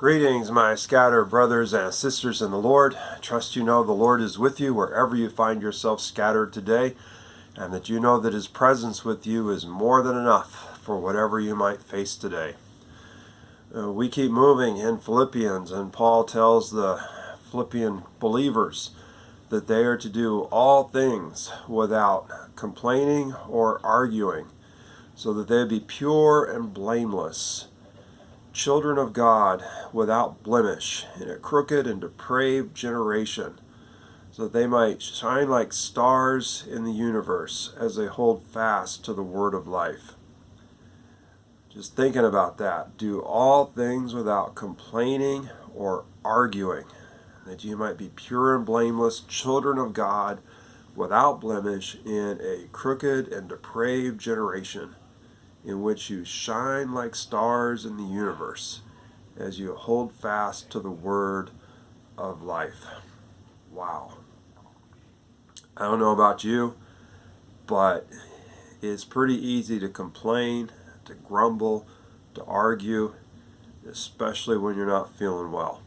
Greetings, my scattered brothers and sisters in the Lord. I trust you know the Lord is with you wherever you find yourself scattered today, and that you know that His presence with you is more than enough for whatever you might face today. We keep moving in Philippians, and Paul tells the Philippian believers that they are to do all things without complaining or arguing, so that they be pure and blameless, children of God without blemish in a crooked and depraved generation, so that they might shine like stars in the universe as they hold fast to the word of life. Just thinking about that. Do all things without complaining or arguing, that you might be pure and blameless, children of God without blemish in a crooked and depraved generation, in which you shine like stars in the universe as you hold fast to the word of life. Wow. I don't know about you, but it's pretty easy to complain, to grumble, to argue, especially when you're not feeling well.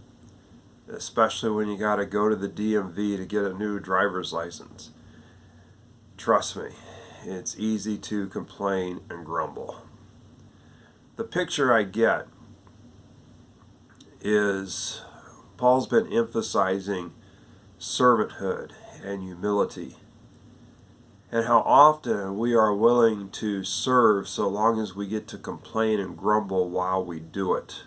Especially when you got to go to the DMV to get a new driver's license. Trust me, it's easy to complain and grumble. The picture I get is Paul's been emphasizing servanthood and humility, and how often we are willing to serve so long as we get to complain and grumble while we do it.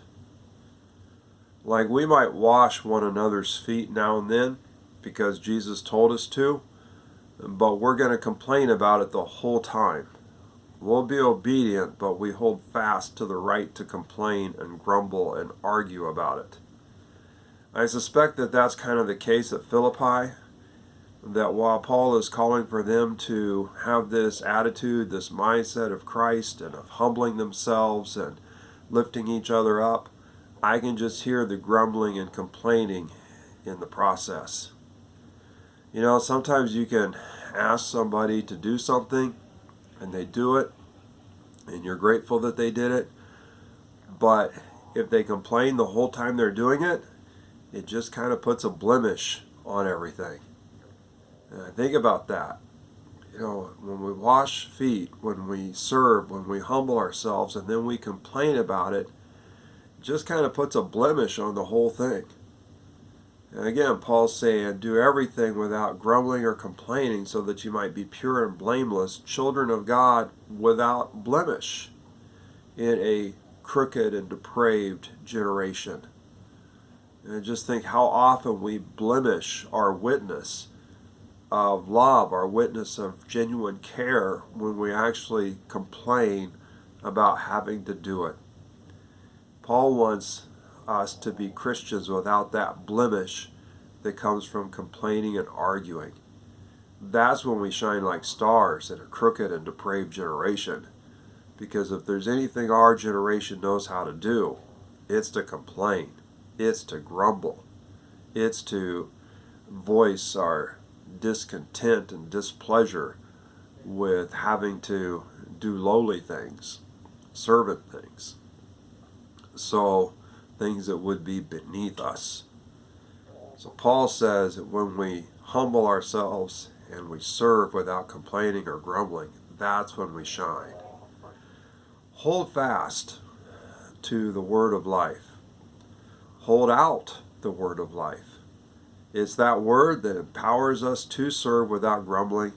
Like we might wash one another's feet now and then because Jesus told us to, but we're going to complain about it the whole time. We'll be obedient, but we hold fast to the right to complain and grumble and argue about it. I suspect that that's kind of the case at Philippi, that while Paul is calling for them to have this attitude, this mindset of Christ and of humbling themselves and lifting each other up, I can just hear the grumbling and complaining in the process. You know, sometimes you can ask somebody to do something and they do it and you're grateful that they did it, but if they complain the whole time they're doing it, it just kind of puts a blemish on everything. And I think about that. You know, when we wash feet, when we serve, when we humble ourselves, and then we complain about it, it just kind of puts a blemish on the whole thing. And again, Paul's saying, do everything without grumbling or complaining, so that you might be pure and blameless, children of God without blemish in a crooked and depraved generation. And just think how often we blemish our witness of love, our witness of genuine care, when we actually complain about having to do it. Paul wants us to be Christians without that blemish that comes from complaining and arguing. That's when we shine like stars in a crooked and depraved generation. Because if there's anything our generation knows how to do, it's to complain, it's to grumble, it's to voice our discontent and displeasure with having to do lowly things, servant things. So things that would be beneath us. So Paul says that when we humble ourselves and we serve without complaining or grumbling, that's when we shine. Hold fast to the word of life. Hold out the word of life. It's that word that empowers us to serve without grumbling,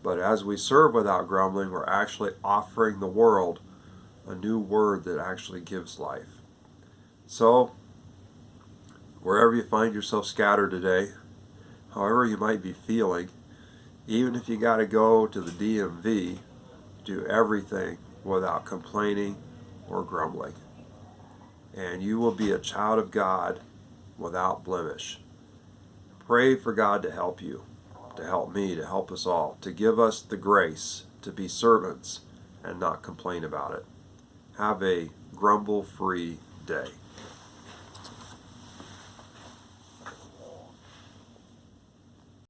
but as we serve without grumbling, we're actually offering the world a new word that actually gives life. So, wherever you find yourself scattered today, however you might be feeling, even if you got to go to the DMV, do everything without complaining or grumbling. And you will be a child of God without blemish. Pray for God to help you, to help me, to help us all, to give us the grace to be servants and not complain about it. Have a grumble-free day.